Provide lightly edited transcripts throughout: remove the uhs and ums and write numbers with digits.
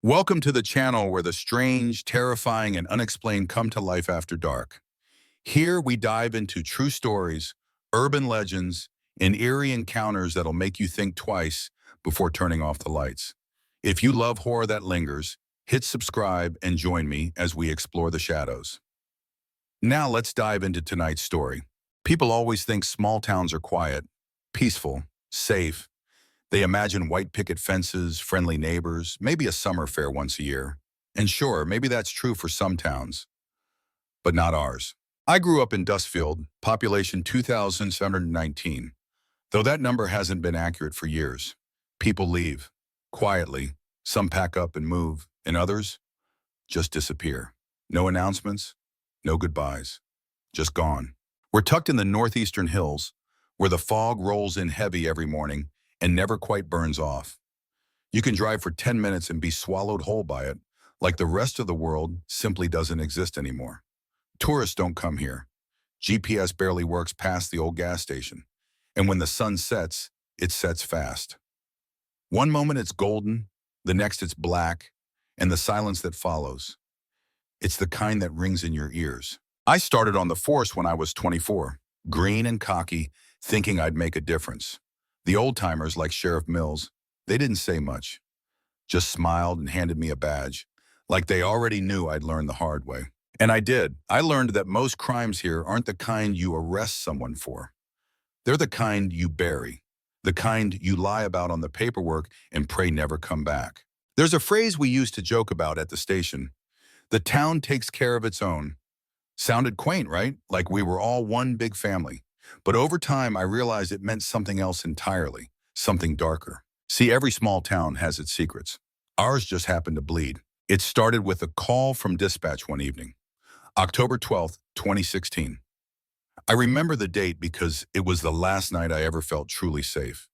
Welcome to the channel where the strange, terrifying, and unexplained come to life after dark. Here we dive into true stories, urban legends, and eerie encounters that'll make you think twice before turning off the lights. If you love horror that lingers, hit subscribe and join me as we explore the shadows. Now let's dive into tonight's story. People always think small towns are quiet, peaceful, safe. They imagine white picket fences, friendly neighbors, maybe a summer fair once a year. And sure, maybe that's true for some towns, but not ours. I grew up in Dustfield, population 2,719. Though that number hasn't been accurate for years. People leave, quietly. Some pack up and move, and others just disappear. No announcements, no goodbyes, just gone. We're tucked in the northeastern hills, where the fog rolls in heavy every morning and never quite burns off. You can drive for 10 minutes and be swallowed whole by it, like the rest of the world simply doesn't exist anymore. Tourists don't come here. GPS barely works past the old gas station. And when the sun sets, it sets fast. One moment it's golden, the next it's black, and the silence that follows. It's the kind that rings in your ears. I started on the force when I was 24, green and cocky, thinking I'd make a difference. The old-timers, like Sheriff Mills, they didn't say much, just smiled and handed me a badge, like they already knew I'd learned the hard way. And I did. I learned that most crimes here aren't the kind you arrest someone for. They're the kind you bury, the kind you lie about on the paperwork and pray never come back. There's a phrase we used to joke about at the station. The town takes care of its own. Sounded quaint, right? Like we were all one big family. But over time, I realized it meant something else entirely, something darker. See, every small town has its secrets. Ours just happened to bleed. It started with a call from dispatch one evening, October 12th, 2016. I remember the date because it was the last night I ever felt truly safe.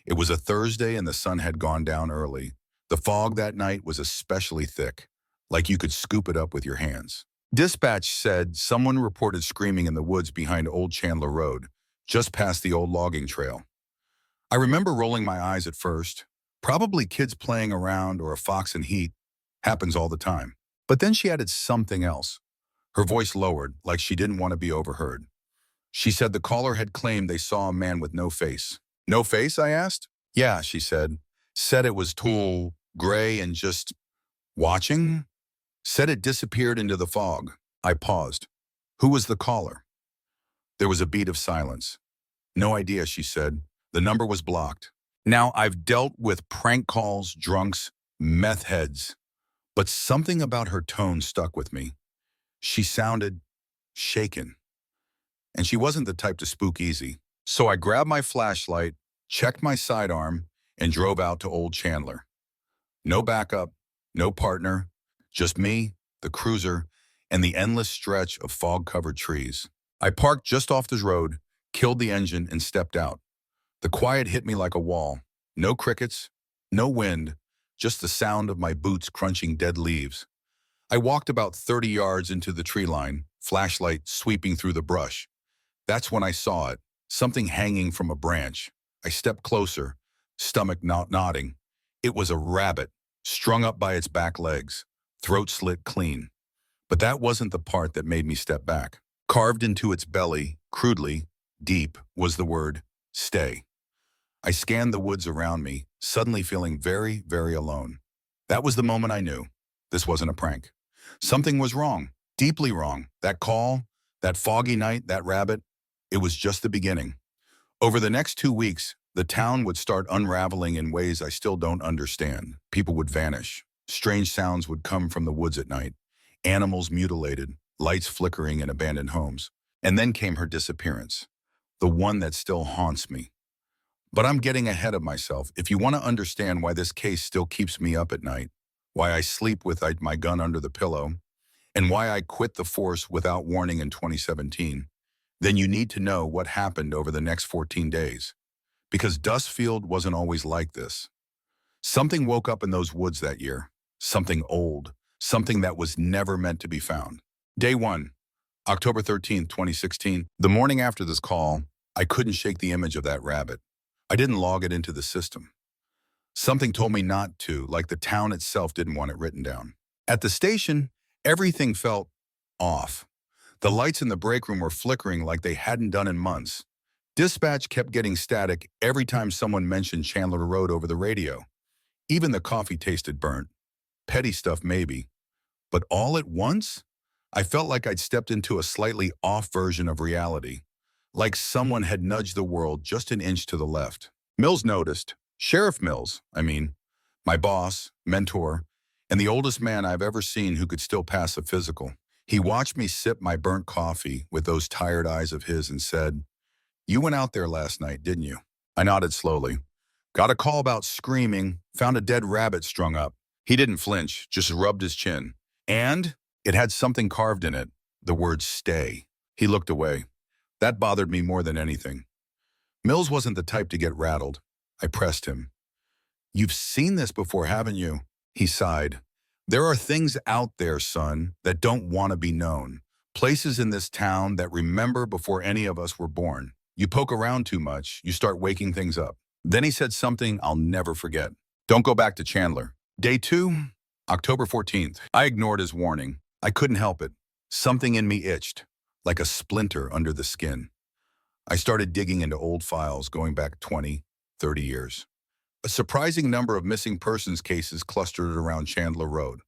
It was a Thursday and the sun had gone down early. The fog that night was especially thick, like you could scoop it up with your hands. Dispatch said someone reported screaming in the woods behind Old Chandler Road, just past the old logging trail. I remember rolling my eyes at first. Probably kids playing around or a fox in heat. Happens all the time. But then she added something else. Her voice lowered, like she didn't want to be overheard. She said the caller had claimed they saw a man with no face. No face, I asked? Yeah, she said. Said it was tall, gray, and just watching? Said it disappeared into the fog. I paused. Who was the caller? There was a beat of silence. No idea, she said. The number was blocked. Now, I've dealt with prank calls, drunks, meth heads, but something about her tone stuck with me. She sounded shaken, and she wasn't the type to spook easy. So I grabbed my flashlight, checked my sidearm, and drove out to Old Chandler. No backup, no partner, just me, the cruiser, and the endless stretch of fog-covered trees. I parked just off this road, killed the engine, and stepped out. The quiet hit me like a wall. No crickets, no wind, just the sound of my boots crunching dead leaves. I walked about 30 yards into the tree line, flashlight sweeping through the brush. That's when I saw it, something hanging from a branch. I stepped closer, stomach nodding. It was a rabbit, strung up by its back legs, throat slit clean. But that wasn't the part that made me step back. Carved into its belly, crudely, deep, was the word, stay. I scanned the woods around me, suddenly feeling very, very alone. That was the moment I knew. This wasn't a prank. Something was wrong, deeply wrong. That call, that foggy night, that rabbit, it was just the beginning. Over the next 2 weeks, the town would start unraveling in ways I still don't understand. People would vanish. Strange sounds would come from the woods at night. Animals mutilated, lights flickering in abandoned homes. And then came her disappearance, the one that still haunts me. But I'm getting ahead of myself. If you want to understand why this case still keeps me up at night, why I sleep with my gun under the pillow, and why I quit the force without warning in 2017, then you need to know what happened over the next 14 days. Because Dustfield wasn't always like this. Something woke up in those woods that year. Something old. Something that was never meant to be found. Day 1, October 13th, 2016. The morning after this call, I couldn't shake the image of that rabbit. I didn't log it into the system. Something told me not to, like the town itself didn't want it written down. At the station, everything felt off. The lights in the break room were flickering like they hadn't done in months. Dispatch kept getting static every time someone mentioned Chandler Road over the radio. Even the coffee tasted burnt. Petty stuff maybe. But all at once, I felt like I'd stepped into a slightly off version of reality. Like someone had nudged the world just an inch to the left. Mills noticed. Sheriff Mills, I mean. My boss, mentor, and the oldest man I've ever seen who could still pass a physical. He watched me sip my burnt coffee with those tired eyes of his and said, "You went out there last night, didn't you?" I nodded slowly. Got a call about screaming, found a dead rabbit strung up. He didn't flinch, just rubbed his chin. And it had something carved in it, the word stay. He looked away. That bothered me more than anything. Mills wasn't the type to get rattled. I pressed him. "You've seen this before, haven't you?" He sighed. "There are things out there, son, that don't want to be known. Places in this town that remember before any of us were born. You poke around too much, you start waking things up." Then he said something I'll never forget. "Don't go back to Chandler." Day 2, October 14th. I ignored his warning. I couldn't help it. Something in me itched, like a splinter under the skin. I started digging into old files going back 20, 30 years. A surprising number of missing persons cases clustered around Chandler Road.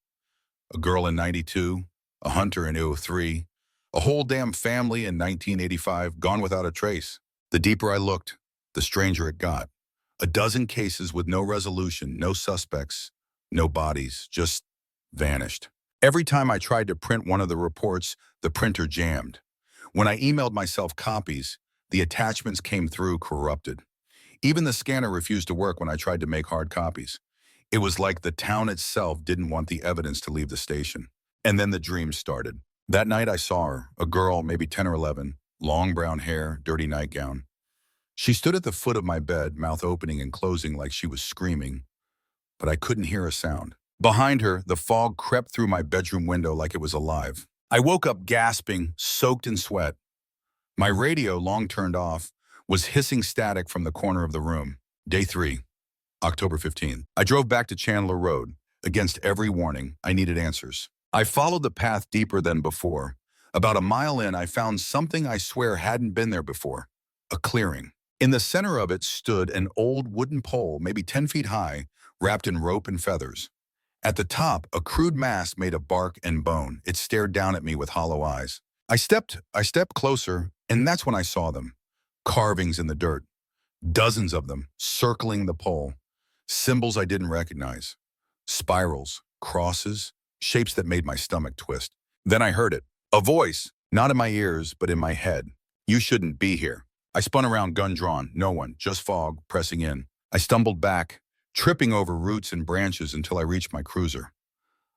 A girl in 92, a hunter in 03, a whole damn family in 1985 gone without a trace. The deeper I looked, the stranger it got. A dozen cases with no resolution, no suspects, no bodies, just vanished. Every time I tried to print one of the reports, the printer jammed. When I emailed myself copies, the attachments came through corrupted. Even the scanner refused to work when I tried to make hard copies. It was like the town itself didn't want the evidence to leave the station. And then the dream started. That night I saw her, a girl, maybe 10 or 11, long brown hair, dirty nightgown. She stood at the foot of my bed, mouth opening and closing like she was screaming, but I couldn't hear a sound. Behind her, the fog crept through my bedroom window like it was alive. I woke up gasping, soaked in sweat. My radio, long turned off, was hissing static from the corner of the room. Day 3, October 15th. I drove back to Chandler Road. Against every warning, I needed answers. I followed the path deeper than before. About a mile in, I found something I swear hadn't been there before. A clearing. In the center of it stood an old wooden pole, maybe 10 feet high, wrapped in rope and feathers. At the top, a crude mast made of bark and bone. It stared down at me with hollow eyes. I stepped closer, and that's when I saw them. Carvings in the dirt. Dozens of them, circling the pole. Symbols I didn't recognize. Spirals, crosses, shapes that made my stomach twist. Then I heard it. A voice, not in my ears, but in my head. "You shouldn't be here." I spun around, gun drawn. No one, just fog, pressing in. I stumbled back, tripping over roots and branches until I reached my cruiser.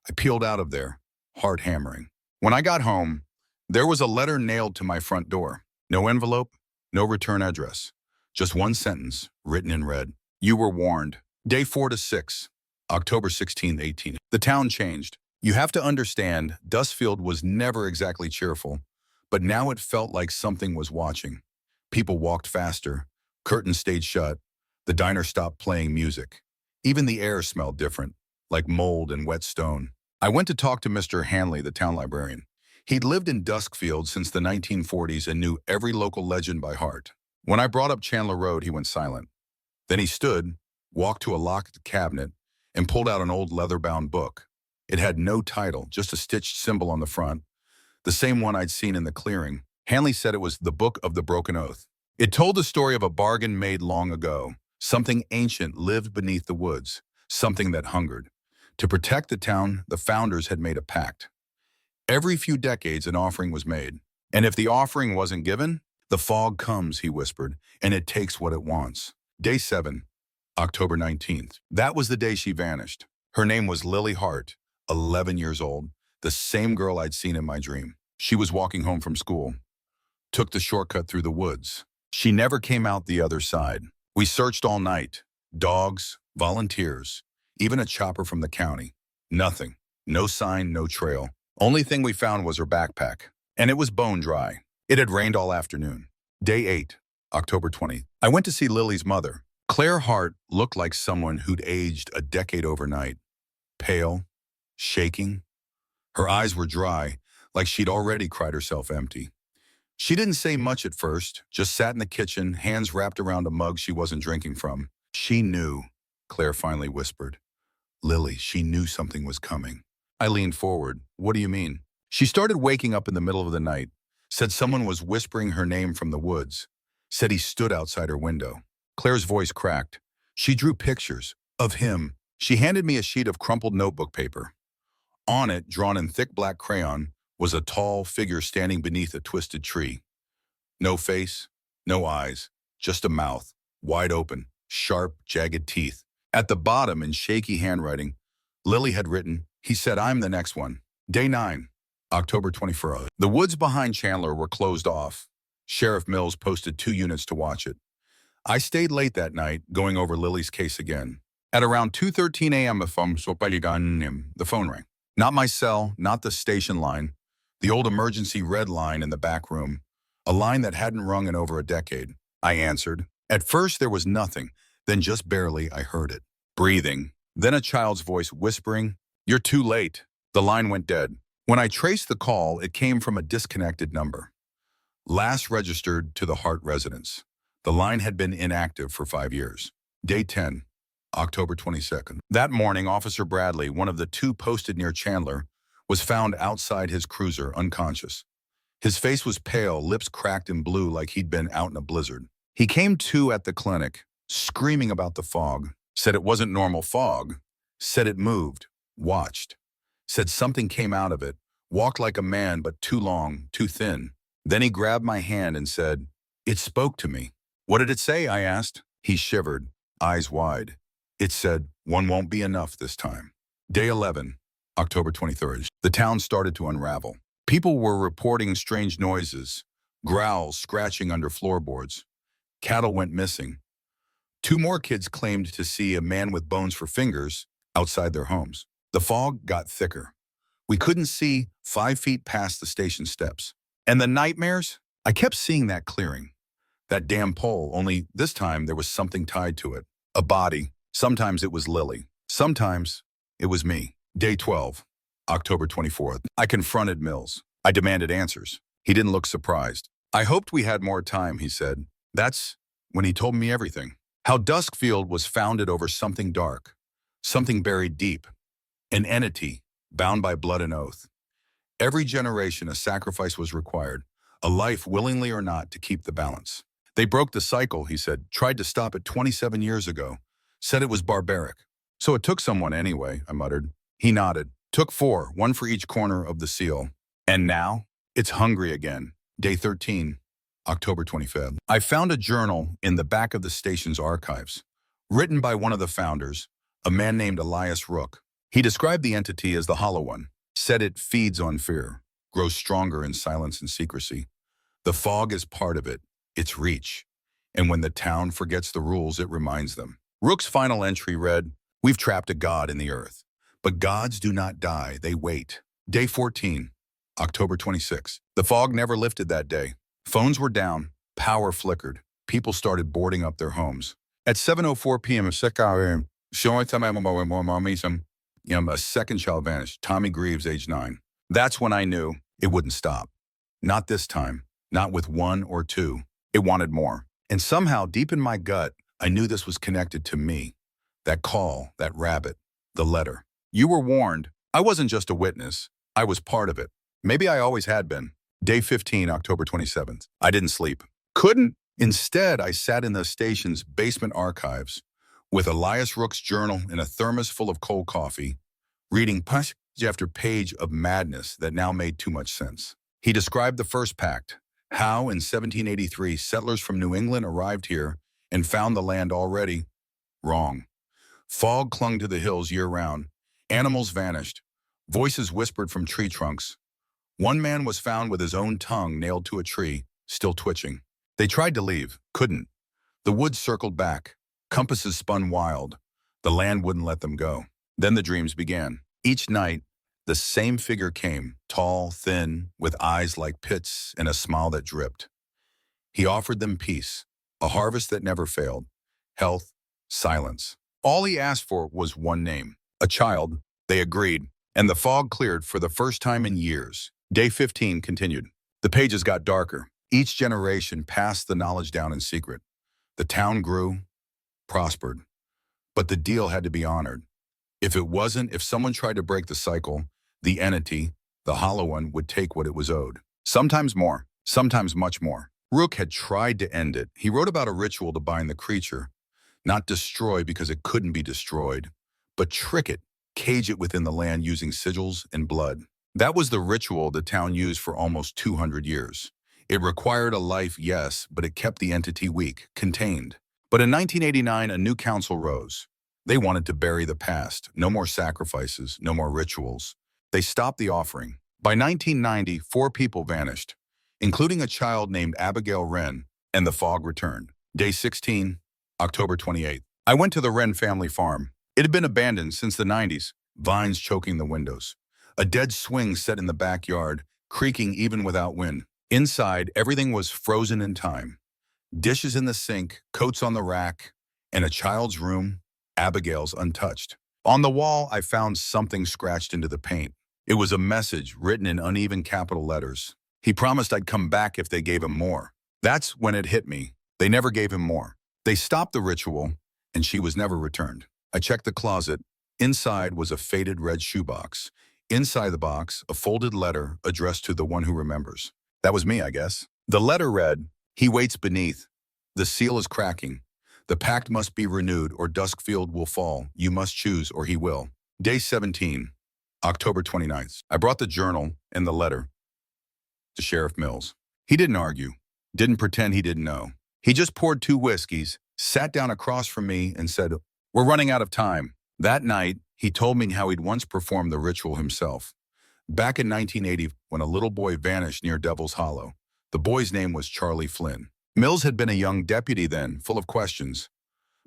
I peeled out of there, heart hammering. When I got home, there was a letter nailed to my front door. No envelope, no return address. Just one sentence, written in red. "You were warned." Day 4 to 6, October 16th, 18th. The town changed. You have to understand, Dustfield was never exactly cheerful, but now it felt like something was watching. People walked faster, curtains stayed shut, the diner stopped playing music. Even the air smelled different, like mold and wet stone. I went to talk to Mr. Hanley, the town librarian. He'd lived in Duskfield since the 1940s and knew every local legend by heart. When I brought up Chandler Road, he went silent. Then he stood, walked to a locked cabinet, and pulled out an old leather-bound book. It had no title, just a stitched symbol on the front, the same one I'd seen in the clearing. Hanley said it was the Book of the Broken Oath. It told the story of a bargain made long ago. Something ancient lived beneath the woods, something that hungered. To protect the town, the founders had made a pact. Every few decades, an offering was made. And if the offering wasn't given, the fog comes, he whispered, and it takes what it wants. Day 7, October 19th. That was the day she vanished. Her name was Lily Hart, 11 years old, the same girl I'd seen in my dream. She was walking home from school, took the shortcut through the woods. She never came out the other side. We searched all night. Dogs, volunteers, even a chopper from the county. Nothing. No sign, no trail. Only thing we found was her backpack, and it was bone dry. It had rained all afternoon. Day 8, October 20th. I went to see Lily's mother, Claire Hart looked like someone who'd aged a decade overnight, pale, shaking. Her eyes were dry, like she'd already cried herself empty. She didn't say much at first, just sat in the kitchen, hands wrapped around a mug she wasn't drinking from. She knew, Claire finally whispered. Lily, she knew something was coming. I leaned forward. What do you mean? She started waking up in the middle of the night, said someone was whispering her name from the woods, said he stood outside her window. Claire's voice cracked. She drew pictures of him. She handed me a sheet of crumpled notebook paper. On it, drawn in thick black crayon, was a tall figure standing beneath a twisted tree. No face, no eyes, just a mouth, wide open, sharp, jagged teeth. At the bottom, in shaky handwriting, Lily had written, he said, I'm the next one. Day 9, October 24th. The woods behind Chandler were closed off. Sheriff Mills posted 2 units to watch it. I stayed late that night, going over Lily's case again. At around 2:13 a.m., the phone rang. Not my cell, not the station line, the old emergency red line in the back room, a line that hadn't rung in over a decade. I answered. At first, there was nothing. Then just barely, I heard it. Breathing. Then a child's voice whispering, you're too late. The line went dead. When I traced the call, it came from a disconnected number. Last registered to the Hart residence. The line had been inactive for 5 years. Day 10, October 22nd. That morning, Officer Bradley, one of the 2 posted near Chandler, was found outside his cruiser, unconscious. His face was pale, lips cracked and blue like he'd been out in a blizzard. He came to at the clinic, screaming about the fog, said it wasn't normal fog, said it moved, watched, said something came out of it, walked like a man but too long, too thin. Then he grabbed my hand and said, it spoke to me. What did it say? I asked. He shivered, eyes wide. It said, one won't be enough this time. Day 11, October 23rd. The town started to unravel. People were reporting strange noises, growls scratching under floorboards. Cattle went missing. 2 more kids claimed to see a man with bones for fingers outside their homes. The fog got thicker. We couldn't see 5 feet past the station steps. And the nightmares? I kept seeing that clearing. That damn pole, only this time there was something tied to it. A body. Sometimes it was Lily. Sometimes it was me. Day 12, October 24th. I confronted Mills. I demanded answers. He didn't look surprised. I hoped we had more time, he said. That's when he told me everything. How Duskfield was founded over something dark, something buried deep, an entity bound by blood and oath. Every generation a sacrifice was required, a life willingly or not to keep the balance. They broke the cycle, he said, tried to stop it 27 years ago, said it was barbaric. So it took someone anyway, I muttered. He nodded. Took 4, 1 for each corner of the seal. And now, it's hungry again. Day 13, October 25th. I found a journal in the back of the station's archives, written by one of the founders, a man named Elias Rook. He described the entity as the Hollow One, said it feeds on fear, grows stronger in silence and secrecy. The fog is part of it, its reach. And when the town forgets the rules, it reminds them. Rook's final entry read, we've trapped a god in the earth, but gods do not die, they wait. Day 14, October 26th. The fog never lifted that day. Phones were down, power flickered. People started boarding up their homes. At 7:04 p.m., a second child vanished, Tommy Greaves, age 9. That's when I knew it wouldn't stop. Not this time, not with 1 or 2. It wanted more. And somehow, deep in my gut, I knew this was connected to me. That call, that rabbit, the letter. You were warned. I wasn't just a witness. I was part of it. Maybe I always had been. Day 15, October 27th. I didn't sleep. Couldn't. Instead, I sat in the station's basement archives with Elias Rook's journal in a thermos full of cold coffee, reading page after page of madness that now made too much sense. He described the first pact, how in 1783 settlers from New England arrived here and found the land already wrong. Fog clung to the hills year-round. Animals vanished. Voices whispered from tree trunks. One man was found with his own tongue nailed to a tree, still twitching. They tried to leave, couldn't. The woods circled back. Compasses spun wild. The land wouldn't let them go. Then the dreams began. Each night, the same figure came, tall, thin, with eyes like pits and a smile that dripped. He offered them peace, a harvest that never failed, health, Silence. All he asked for was one name. A child. They agreed, and the fog cleared for the first time in years. Day 15 continued. The pages got darker. Each generation passed the knowledge down in secret. The town grew, prospered, but the deal had to be honored. If someone tried to break the cycle, the entity, the Hollow One, would take what it was owed. Sometimes more, sometimes much more. Rook had tried to end it. He wrote about a ritual to bind the creature, not destroy because it couldn't be destroyed, but trick it, cage it within the land using sigils and blood. That was the ritual the town used for almost 200 years. It required a life, yes, but it kept the entity weak, contained. But in 1989, a new council rose. They wanted to bury the past. No more sacrifices, no more rituals. They stopped the offering. By 1990, 4 people vanished, including a child named Abigail Wren, and the fog returned. Day 16, October 28th. I went to the Wren family farm. It had been abandoned since the 90s, vines choking the windows. A dead swing set in the backyard, creaking even without wind. Inside, everything was frozen in time. Dishes in the sink, coats on the rack, and a child's room, Abigail's, untouched. On the wall, I found something scratched into the paint. It was a message written in uneven capital letters. He promised I'd come back if they gave him more. That's when it hit me. They never gave him more. They stopped the ritual, and she was never returned. I checked the closet. Inside was a faded red shoebox. Inside the box, a folded letter addressed to the one who remembers. That was me, I guess. The letter read, "He waits beneath. The seal is cracking. The pact must be renewed or Duskfield will fall. You must choose or he will." Day 17, October 29th. I brought the journal and the letter to Sheriff Mills. He didn't argue, didn't pretend he didn't know. He just poured 2 whiskeys, sat down across from me and said, "We're running out of time." That night, he told me how he'd once performed the ritual himself. Back in 1980, when a little boy vanished near Devil's Hollow, the boy's name was Charlie Flynn. Mills had been a young deputy then, full of questions.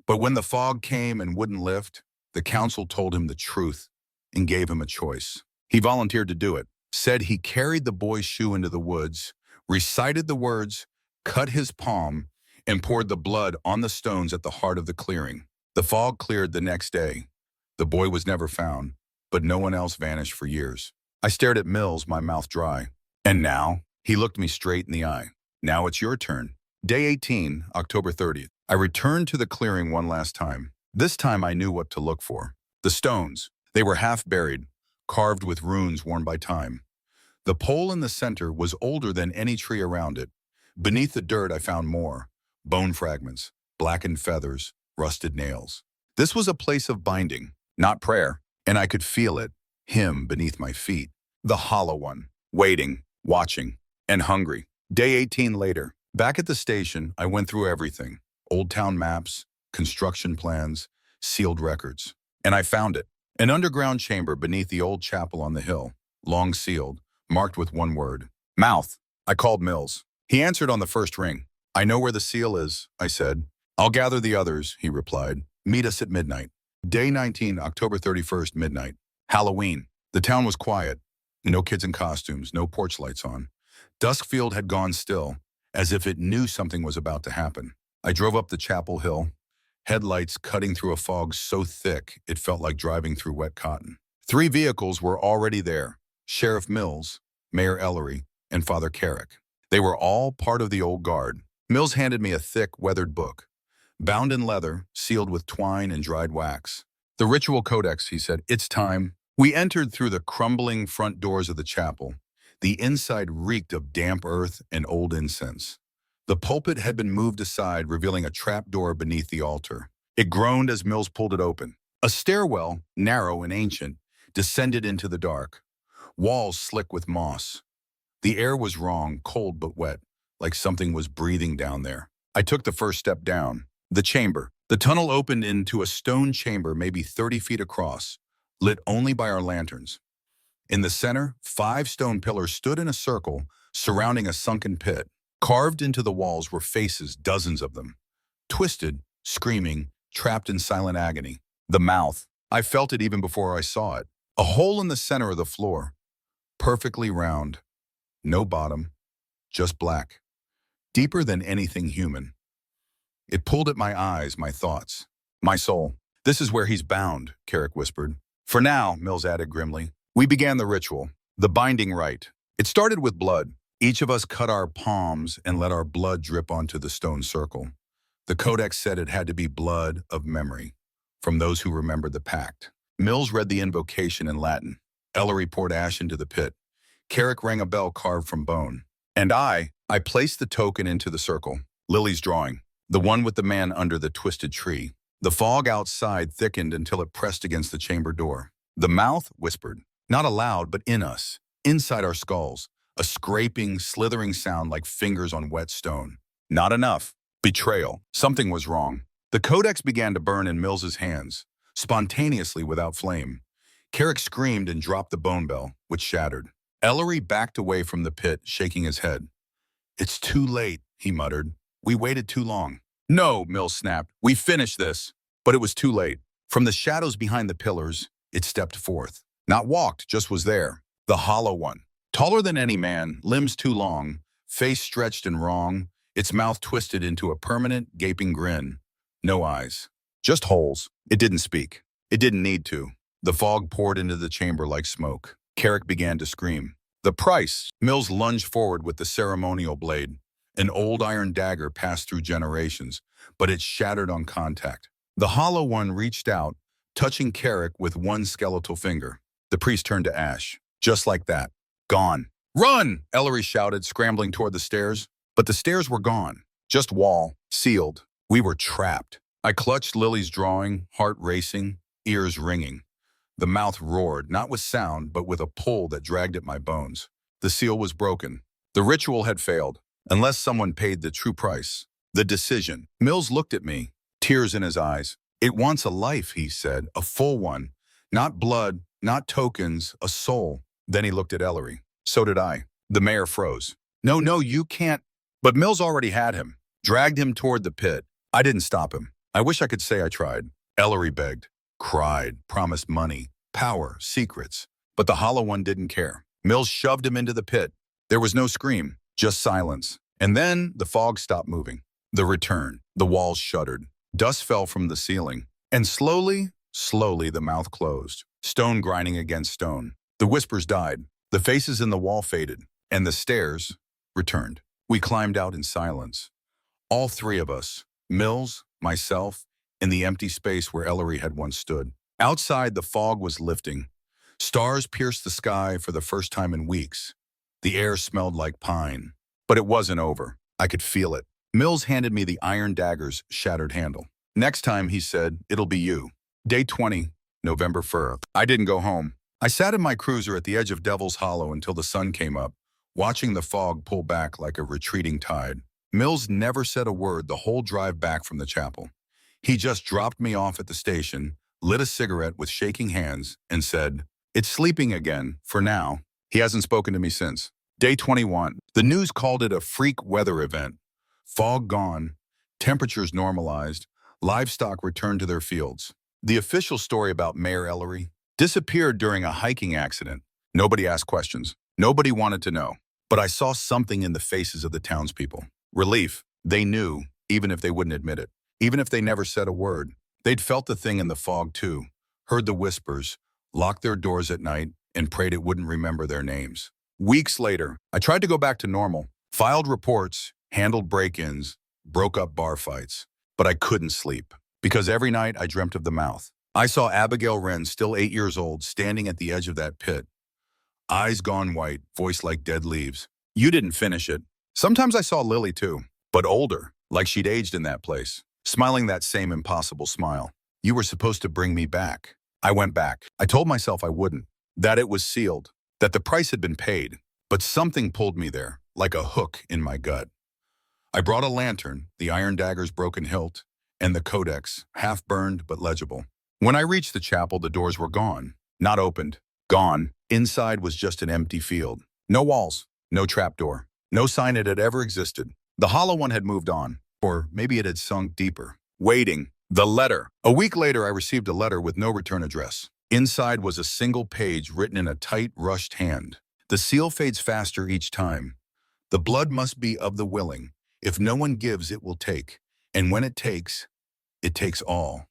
But when the fog came and wouldn't lift, the council told him the truth and gave him a choice. He volunteered to do it, said he carried the boy's shoe into the woods, recited the words, cut his palm, and poured the blood on the stones at the heart of the clearing. The fog cleared the next day. The boy was never found, but no one else vanished for years. I stared at Mills, my mouth dry. "And now?" He looked me straight in the eye. "Now it's your turn." Day 18, October 30th. I returned to the clearing one last time. This time I knew what to look for. The stones. They were half buried, carved with runes worn by time. The pole in the center was older than any tree around it. Beneath the dirt I found more. Bone fragments, blackened feathers, rusted nails. This was a place of binding, not prayer, and I could feel it, him beneath my feet. The Hollow One, waiting, watching, and hungry. Day 18 later. Back at the station, I went through everything. Old town maps, construction plans, sealed records. And I found it. An underground chamber beneath the old chapel on the hill, long sealed, marked with one word. Mouth. I called Mills. He answered on the first ring. "I know where the seal is," I said. "I'll gather the others," he replied. "Meet us at midnight." Day 19, October 31st, midnight. Halloween. The town was quiet. No kids in costumes, no porch lights on. Duskfield had gone still, as if it knew something was about to happen. I drove up the chapel hill, headlights cutting through a fog so thick it felt like driving through wet cotton. 3 vehicles were already there: Sheriff Mills, Mayor Ellery, and Father Carrick. They were all part of the old guard. Mills handed me a thick, weathered book, bound in leather, sealed with twine and dried wax. "The ritual codex," he said. "It's time." We entered through the crumbling front doors of the chapel. The inside reeked of damp earth and old incense. The pulpit had been moved aside, revealing a trapdoor beneath the altar. It groaned as Mills pulled it open. A stairwell, narrow and ancient, descended into the dark. Walls slick with moss. The air was wrong, cold but wet, like something was breathing down there. I took the first step down. The chamber. The tunnel opened into a stone chamber maybe 30 feet across, lit only by our lanterns. In the center, 5 stone pillars stood in a circle, surrounding a sunken pit. Carved into the walls were faces, dozens of them. Twisted, screaming, trapped in silent agony. The mouth. I felt it even before I saw it. A hole in the center of the floor. Perfectly round. No bottom. Just black. Deeper than anything human. It pulled at my eyes, my thoughts. My soul. This is where he's bound, Carrick whispered. For now, Mills added grimly. We began the ritual, the binding rite. It started with blood. Each of us cut our palms and let our blood drip onto the stone circle. The codex said it had to be blood of memory, from those who remembered the pact. Mills read the invocation in Latin. Ellery poured ash into the pit. Carrick rang a bell carved from bone. And I placed the token into the circle. Lily's drawing, the one with the man under the twisted tree. The fog outside thickened until it pressed against the chamber door. The mouth whispered, not aloud, but in us, inside our skulls, a scraping, slithering sound like fingers on wet stone. Not enough. Betrayal. Something was wrong. The codex began to burn in Mills's hands, spontaneously without flame. Carrick screamed and dropped the bone bell, which shattered. Ellery backed away from the pit, shaking his head. It's too late, he muttered. We waited too long. No, Mills snapped. We finished this. But it was too late. From the shadows behind the pillars, it stepped forth. Not walked, just was there. The hollow one. Taller than any man, limbs too long, face stretched and wrong, its mouth twisted into a permanent, gaping grin. No eyes. Just holes. It didn't speak. It didn't need to. The fog poured into the chamber like smoke. Carrick began to scream. The price. Mills lunged forward with the ceremonial blade. An old iron dagger passed through generations, but it shattered on contact. The hollow one reached out, touching Carrick with one skeletal finger. The priest turned to ash. Just like that. Gone. Run! Ellery shouted, scrambling toward the stairs. But the stairs were gone. Just wall. Sealed. We were trapped. I clutched Lily's drawing, heart racing, ears ringing. The mouth roared, not with sound, but with a pull that dragged at my bones. The seal was broken. The ritual had failed, unless someone paid the true price. The decision. Mills looked at me, tears in his eyes. It wants a life, he said, a full one. Not blood, not tokens, a soul. Then he looked at Ellery. So did I. The mayor froze. No, you can't. But Mills already had him, dragged him toward the pit. I didn't stop him. I wish I could say I tried. Ellery begged, cried, promised money, power, secrets. But the hollow one didn't care. Mills shoved him into the pit. There was no scream, just silence. And then the fog stopped moving. The return. The walls shuddered. Dust fell from the ceiling. And slowly the mouth closed. Stone grinding against stone. The whispers died. The faces in the wall faded. And the stairs returned. We climbed out in silence. All three of us, Mills, myself, in the empty space where Ellery had once stood. Outside, the fog was lifting. Stars pierced the sky for the first time in weeks. The air smelled like pine. But it wasn't over. I could feel it. Mills handed me the iron dagger's shattered handle. Next time, he said, it'll be you. Day 20, November 1st. I didn't go home. I sat in my cruiser at the edge of Devil's Hollow until the sun came up, watching the fog pull back like a retreating tide. Mills never said a word the whole drive back from the chapel. He just dropped me off at the station, lit a cigarette with shaking hands, and said, it's sleeping again, for now. He hasn't spoken to me since. Day 21. The news called it a freak weather event. Fog gone, temperatures normalized, livestock returned to their fields. The official story about Mayor Ellery disappeared during a hiking accident. Nobody asked questions. Nobody wanted to know. But I saw something in the faces of the townspeople. Relief. They knew, even if they wouldn't admit it. Even if they never said a word. They'd felt the thing in the fog too. Heard the whispers, locked their doors at night, and prayed it wouldn't remember their names. Weeks later, I tried to go back to normal. Filed reports, handled break-ins, broke up bar fights. But I couldn't sleep. Because every night I dreamt of the mouth. I saw Abigail Wren, still 8 years old, standing at the edge of that pit. Eyes gone white, voice like dead leaves. You didn't finish it. Sometimes I saw Lily too, but older, like she'd aged in that place, smiling that same impossible smile. You were supposed to bring me back. I went back. I told myself I wouldn't, that it was sealed, that the price had been paid, but something pulled me there, like a hook in my gut. I brought a lantern, the iron dagger's broken hilt, and the codex, half burned but legible. When I reached the chapel, the doors were gone, not opened, gone. Inside was just an empty field. No walls, no trapdoor, no sign it had ever existed. The hollow one had moved on, or maybe it had sunk deeper. Waiting. The letter. A week later, I received a letter with no return address. Inside was a single page written in a tight, rushed hand. The seal fades faster each time. The blood must be of the willing. If no one gives, it will take. And when it takes all.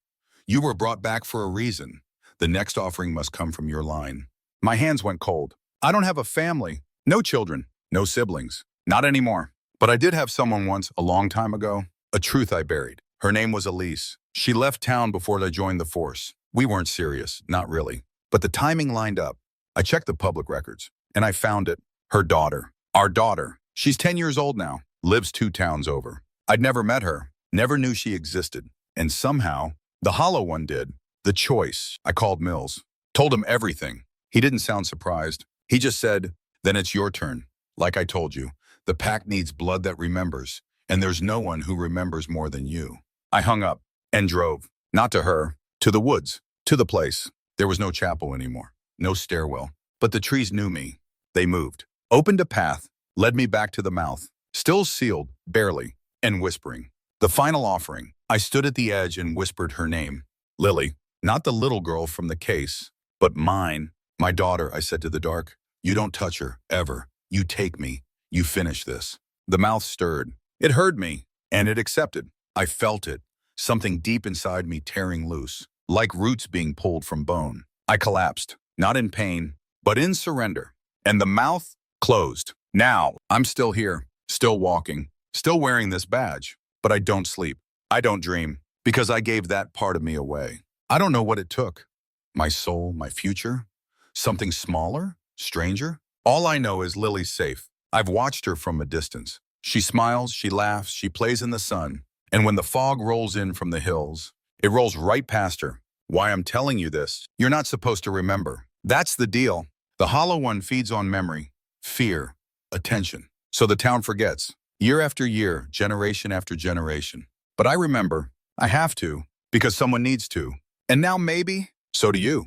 You were brought back for a reason. The next offering must come from your line. My hands went cold. I don't have a family. No children. No siblings. Not anymore. But I did have someone once, a long time ago. A truth I buried. Her name was Elise. She left town before I joined the force. We weren't serious. Not really. But the timing lined up. I checked the public records, and I found it. Her daughter. Our daughter. She's 10 years old now. Lives 2 towns over. I'd never met her. Never knew she existed. And somehow, the hollow one did. The choice. I called Mills. Told him everything. He didn't sound surprised. He just said, then it's your turn. Like I told you, the pack needs blood that remembers, and there's no one who remembers more than you. I hung up and drove. Not to her. To the woods. To the place. There was no chapel anymore. No stairwell. But the trees knew me. They moved. Opened a path. Led me back to the mouth. Still sealed. Barely. And whispering. The final offering. I stood at the edge and whispered her name. Lily. Not the little girl from the case, but mine. My daughter, I said to the dark. You don't touch her, ever. You take me. You finish this. The mouth stirred. It heard me, and it accepted. I felt it. Something deep inside me tearing loose, like roots being pulled from bone. I collapsed, not in pain, but in surrender. And the mouth closed. Now, I'm still here, still walking, still wearing this badge. But I don't sleep. I don't dream, because I gave that part of me away. I don't know what it took. My soul, my future, something smaller, stranger. All I know is Lily's safe. I've watched her from a distance. She smiles, she laughs, she plays in the sun. And when the fog rolls in from the hills, it rolls right past her. Why I'm telling you this, you're not supposed to remember. That's the deal. The hollow one feeds on memory, fear, attention. So the town forgets, year after year, generation after generation. But I remember, I have to, because someone needs to. And now maybe, so do you.